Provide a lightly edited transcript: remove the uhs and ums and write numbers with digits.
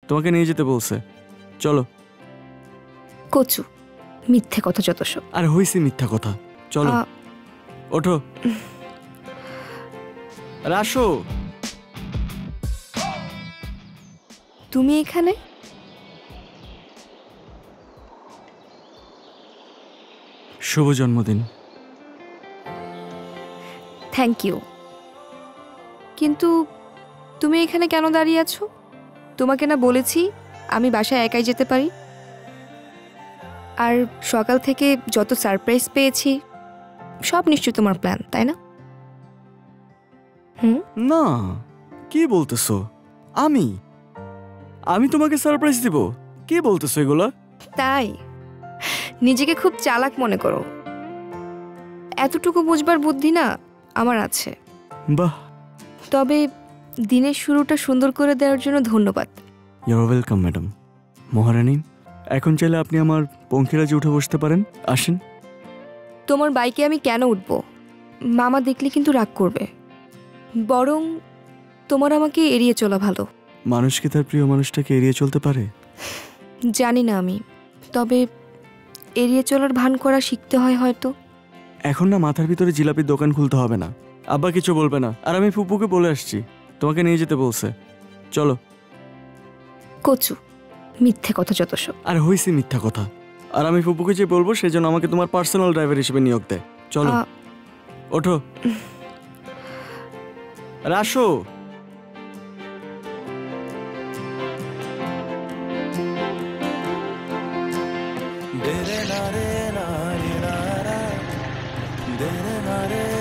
তোমাকে নিয়ে যেতে বলছে, চলো। কচু, মিথ্যে কথা যত সব। আর হইছে মিথ্যা কথা, চলো ওঠো। আর আসো। তুমি এখানে? শুভ জন্মদিন। থ্যাংক ইউ, কিন্তু তুমি এখানে কেন দাঁড়িয়ে আছো? তোমাকে না বলেছি আমি বাসায় একাই যেতে পারি? আর সকাল থেকে যত সারপ্রাইজ পেয়েছি সব নিশ্চয়ই তোমার প্ল্যান, তাই না? না, কি বলতেছো? আমি আমি তোমাকে সারপ্রাইজ দিব? কি বলতেছো এগুলা? তাই নিজেকে খুব চালাক মনে করো? এতটুকু বুঝবার বুদ্ধি না আমার আছে। বাহ। তবে দিনের শুরুটা সুন্দর করে দেওয়ার জন্য ধন্যবাদ। Your welcome madam. মহারানী, এখন চাইলে আপনি আমার পঙ্খিরাজে উঠে বসতে পারেন, আসেন। তোমার বাইকে আমি কেন উঠবো? মামা দেখলে কিন্তু রাগ করবে। বরং তোমার আমাকে এড়িয়ে চলা ভালো। মানুষ কি তার প্রিয় মানুষটাকে এড়িয়ে চলতে পারে? জানি না আমি, তবে এড়িয়ে চলার ভান করা শিখতে হয় হয়তো। এখন না মাথার ভিতরে জিলাপির দোকান খুলতে হবে না। আব্বা কিছু বলবে না, আর আমি ফুপুকে বলে আসছি তোমাকে নিয়ে যেতে বলছে, চলো। কচু, মিথ্যে কথা যত সব। আর হইছে মিথ্যা কথা। আর আমি ফুপুকে যে বলবো সেজন্য আমাকে তোমার পার্সোনাল ড্রাইভার হিসেবে নিয়োগ দেয়, চলো ওঠো। আর আসো। Dere na re na re na ra, dere na re